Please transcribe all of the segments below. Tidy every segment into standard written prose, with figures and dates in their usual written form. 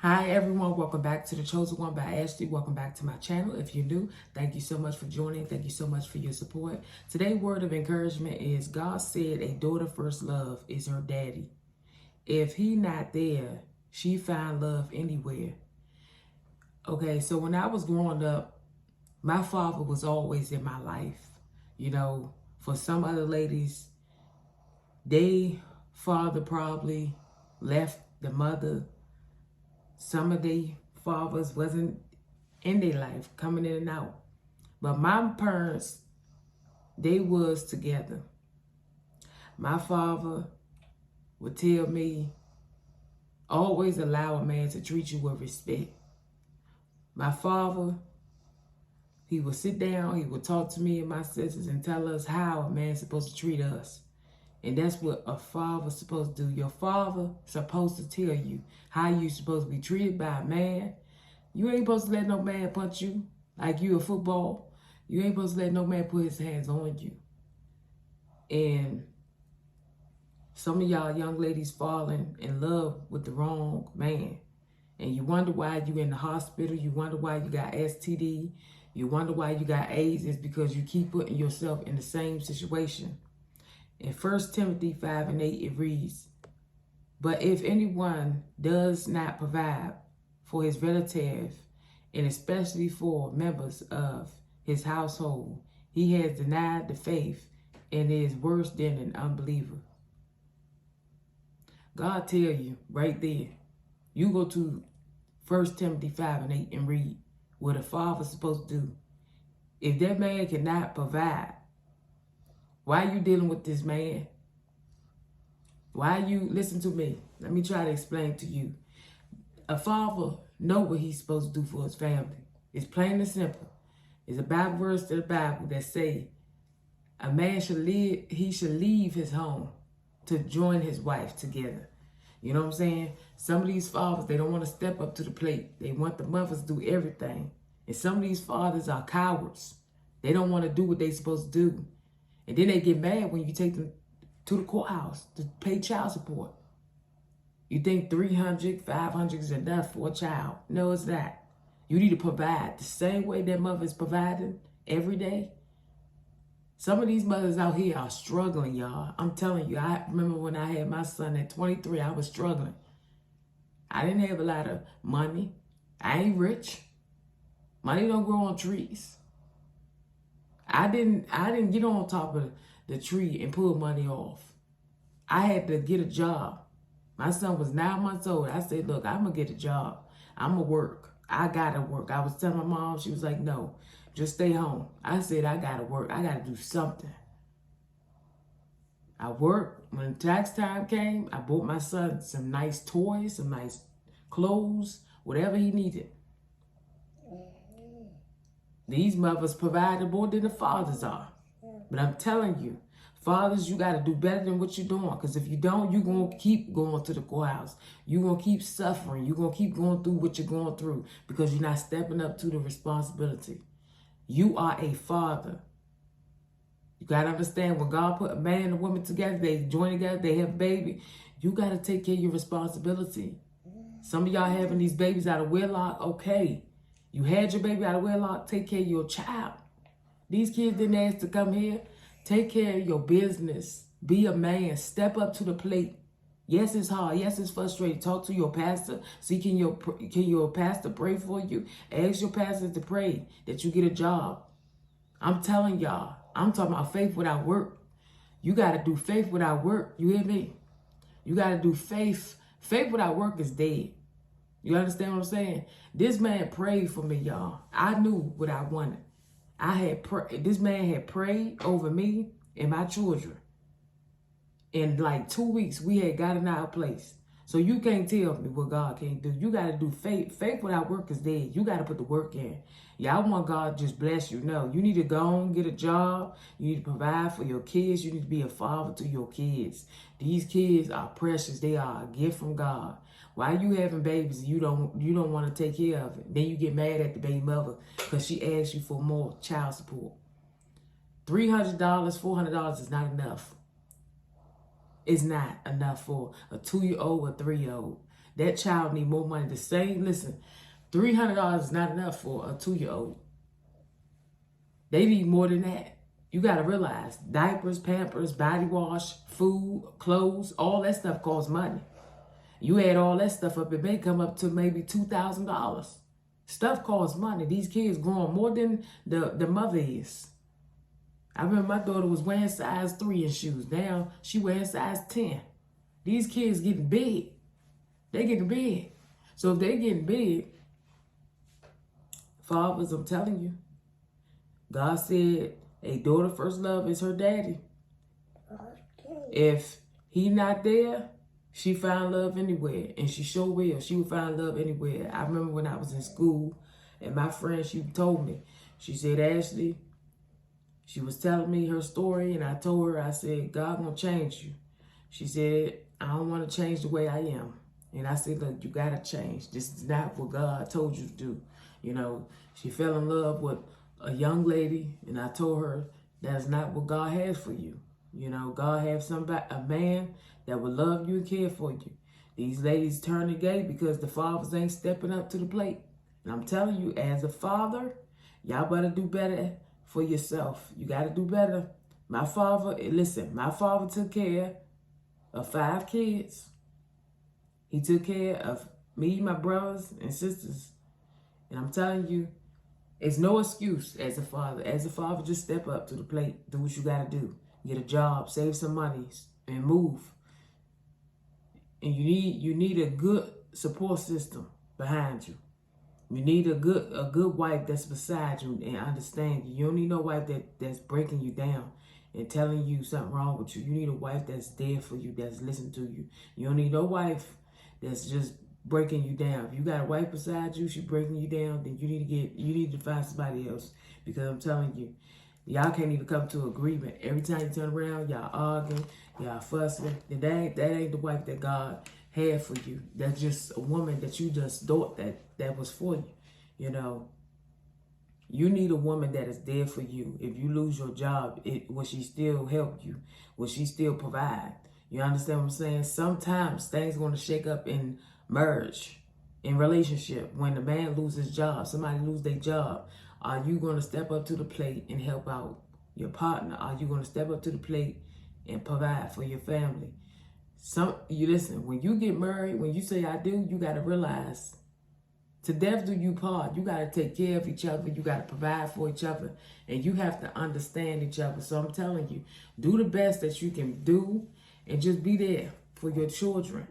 Hi everyone, welcome back to The Chosen One by Ashley. Welcome back to my channel. If you're new, thank you so much for joining. Thank you so much for your support. Today's word of encouragement is God said a daughter first love is her daddy. If he not there, she find love anywhere. Okay, so when I was growing up, my father was always in my life. You know, for some other ladies, they father probably left the mother. Some of their fathers wasn't in their life, coming in and out. But my parents, they was together. My father would tell me, always allow a man to treat you with respect. My father, he would sit down, he would talk to me and my sisters and tell us how a man's supposed to treat us. And that's what a father's supposed to do. Your father supposed to tell you how you supposed to be treated by a man. You ain't supposed to let no man punch you like you a football. You ain't supposed to let no man put his hands on you. And some of y'all young ladies falling in love with the wrong man. And you wonder why you in the hospital. You wonder why you got STD. You wonder why you got AIDS. It's because you keep putting yourself in the same situation. In 1 Timothy 5:8, it reads, "But if anyone does not provide for his relative, and especially for members of his household, he has denied the faith and is worse than an unbeliever." God tell you right there. You go to 1 Timothy 5:8 and read what a father's supposed to do. If that man cannot provide, why are you dealing with this man? Why you, listen to me. Let me try to explain to you. A father know what he's supposed to do for his family. It's plain and simple. It's a Bible verse to the Bible that say a man should leave his home to join his wife together. You know what I'm saying? Some of these fathers, they don't want to step up to the plate. They want the mothers to do everything. And some of these fathers are cowards. They don't want to do what they're supposed to do. And then they get mad when you take them to the courthouse to pay child support. You think 300, 500 is enough for a child. No, it's not. You need to provide the same way that mother is providing every day. Some of these mothers out here are struggling, y'all. I'm telling you, I remember when I had my son at 23, I was struggling. I didn't have a lot of money. I ain't rich. Money don't grow on trees. I didn't get on top of the tree and pull money off. I had to get a job. My son was 9 months old. I said, look, I'm going to get a job. I'm going to work. I got to work. I was telling my mom, she was like, no, just stay home. I said, I got to work. I got to do something. I worked. When tax time came, I bought my son some nice toys, some nice clothes, whatever he needed. These mothers provided more than the fathers are. But I'm telling you, fathers, you got to do better than what you're doing. Because if you don't, you're going to keep going to the courthouse. You're going to keep suffering. You're going to keep going through what you're going through because you're not stepping up to the responsibility. You are a father. You got to understand, when God put a man and a woman together, they join together, they have a baby. You got to take care of your responsibility. Some of y'all having these babies out of wedlock, okay. You had your baby out of wedlock, take care of your child. These kids didn't ask to come here. Take care of your business. Be a man. Step up to the plate. Yes, it's hard. Yes, it's frustrating. Talk to your pastor. See, can your pastor pray for you? Ask your pastor to pray that you get a job. I'm telling y'all, I'm talking about faith without work. You got to do faith without work. You hear me? You got to do faith. Faith without work is dead. You understand what I'm saying? This man prayed for me, y'all. I knew what I wanted. This man had prayed over me and my children. In like 2 weeks, we had gotten our place. So you can't tell me what God can't do. You got to do faith. Faith without work is dead. You got to put the work in. Y'all want God to just bless you. No, you need to go and get a job. You need to provide for your kids. You need to be a father to your kids. These kids are precious. They are a gift from God. Why you having babies and you don't want to take care of it? Then you get mad at the baby mother because she asks you for more child support. $300, $400 is not enough. It's not enough for a 2-year-old or 3-year-old. That child need more money. The same, listen, $300 is not enough for a 2-year-old. They need more than that. You got to realize diapers, Pampers, body wash, food, clothes, all that stuff costs money. You add all that stuff up, it may come up to maybe $2,000. Stuff costs money. These kids growing more than the mother is. I remember my daughter was wearing size 3 in shoes. Now she wearing size 10. These kids getting big. They getting big. So if they getting big, fathers, I'm telling you, God said a daughter first love is her daddy. If he not there, she found love anywhere, and she sure will. She will find love anywhere. I remember when I was in school, and my friend, she told me, she said, Ashley, she was telling me her story, and I told her, I said, God gonna change you. She said, I don't want to change the way I am. And I said, look, you gotta change. This is not what God told you to do. You know, she fell in love with a young lady, and I told her that's not what God has for you. You know, God has somebody, a man that will love you and care for you. These ladies turning gay because the fathers ain't stepping up to the plate. And I'm telling you, as a father, y'all better do better for yourself. You got to do better. My father, listen, my father took care of 5 kids. He took care of me, my brothers and sisters. And I'm telling you, it's no excuse as a father. As a father, just step up to the plate. Do what you got to do. Get a job, save some money, and move. And you need a good support system behind you. You need a good wife that's beside you and understand you. You don't need no wife that's breaking you down and telling you something wrong with you. You need a wife that's there for you, that's listening to you. You don't need no wife that's just breaking you down. If you got a wife beside you, she breaking you down, then you need to find somebody else. Because I'm telling you, y'all can't even come to agreement. Every time you turn around, y'all arguing, y'all fussing. And that ain't the wife that God had for you. That's just a woman that you just thought that was for you. You know, you need a woman that is there for you. If you lose your job, will she still help you? Will she still provide? You understand what I'm saying? Sometimes things going to shake up in marriage, in relationship. When the man loses job, somebody lose their job, are you going to step up to the plate and help out your partner? Are you going to step up to the plate and provide for your family? You listen, when you get married, when you say I do, you got to realize to death do you part. You got to take care of each other. You got to provide for each other. And you have to understand each other. So I'm telling you, do the best that you can do and just be there for your children.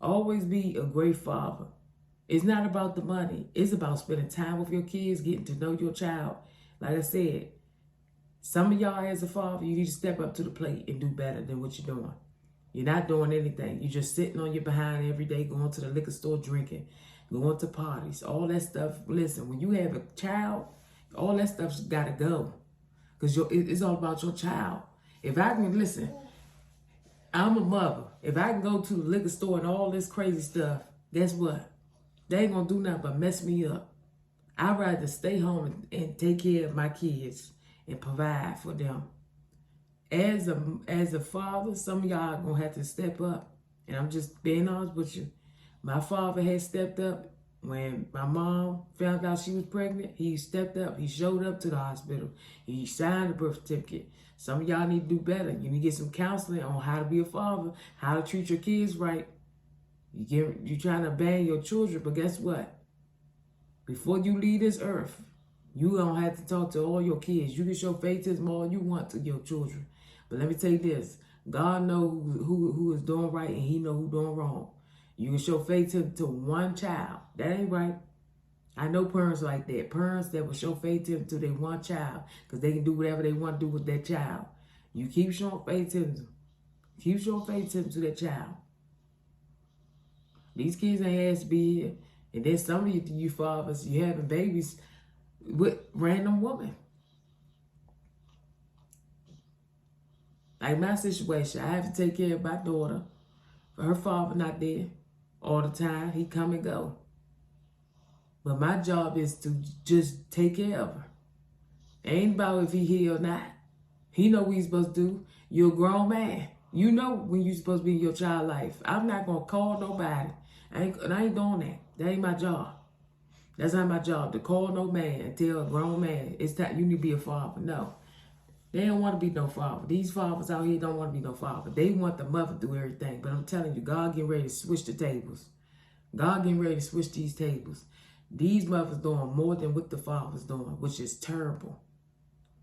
Always be a great father. It's not about the money. It's about spending time with your kids, getting to know your child. Like I said, some of y'all as a father, you need to step up to the plate and do better than what you're doing. You're not doing anything. You're just sitting on your behind every day, going to the liquor store, drinking, going to parties, all that stuff. Listen, when you have a child, all that stuff's got to go. Because it's all about your child. If I can, listen, I'm a mother. If I can go to the liquor store and all this crazy stuff, guess what? They ain't going to do nothing but mess me up. I'd rather stay home and take care of my kids and provide for them. As a father, some of y'all are going to have to step up. And I'm just being honest with you. My father had stepped up. When my mom found out she was pregnant, he stepped up. He showed up to the hospital. He signed the birth certificate. Some of y'all need to do better. You need to get some counseling on how to be a father, how to treat your kids right. You're trying to ban your children, but guess what? Before you leave this earth, you're going to have to talk to all your kids. You can show favoritism all you want to your children. But let me tell you this. God knows who is doing right, and he knows who's doing wrong. You can show favoritism to one child. That ain't right. I know parents like that. Parents that will show favoritism to their one child because they can do whatever they want to do with their child. You keep showing favoritism. Keep showing favoritism to that child. These kids ain't asked to be here. And then some of you fathers, you having babies with random women. Like my situation, I have to take care of my daughter. Her father not there all the time. He come and go. But my job is to just take care of her. Ain't about if he here or not. He know what he's supposed to do. You're a grown man. You know when you're supposed to be in your child life. I'm not going to call nobody I ain't doing that. That ain't my job. That's not my job to call no man and tell a grown man it's time you need to be a father. No. They don't want to be no father. These fathers out here don't want to be no father. They want the mother to do everything. But I'm telling you, God getting ready to switch the tables. God getting ready to switch these tables. These mothers doing more than what the father's doing, which is terrible.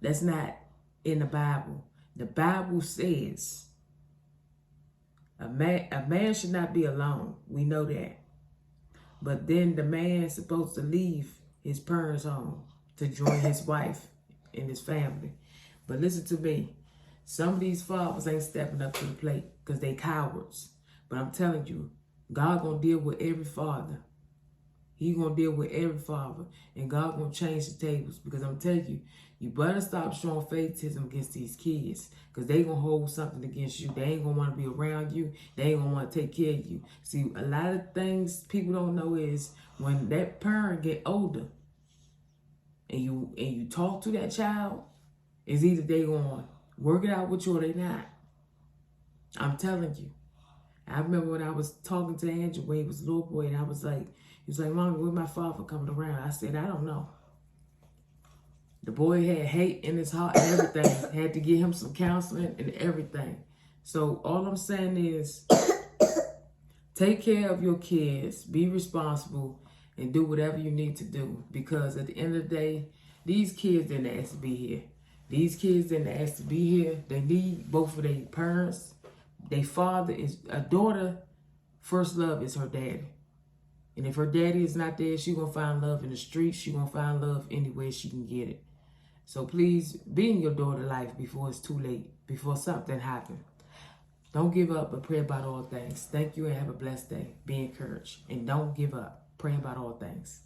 That's not in the Bible. The Bible says a man should not be alone. We know that. But then the man is supposed to leave his parents' home to join his wife and his family. But listen to me. Some of these fathers ain't stepping up to the plate because they cowards. But I'm telling you, God gonna deal with every father. He gonna deal with every father. And God gonna change the tables. Because I'm telling you, you better stop showing favoritism against these kids. Because they gonna hold something against you. They ain't gonna want to be around you. They ain't gonna want to take care of you. See, a lot of things people don't know is when that parent get older and you talk to that child, it's either they gonna work it out with you or they not. I'm telling you. I remember when I was talking to Andrew when he was a little boy, and I was like, he was like, Mommy, when my father coming around? I said, I don't know. The boy had hate in his heart and everything. Had to get him some counseling and everything. So all I'm saying is take care of your kids, be responsible, and do whatever you need to do. Because at the end of the day, these kids didn't ask to be here. These kids didn't ask to be here. They need both of their parents. Their father is a daughter. First love is her daddy. And if her daddy is not there, she gonna find love in the streets. She gonna find love anywhere she can get it. So please be in your daughter's life before it's too late, before something happens. Don't give up, but pray about all things. Thank you and have a blessed day. Be encouraged. And don't give up. Pray about all things.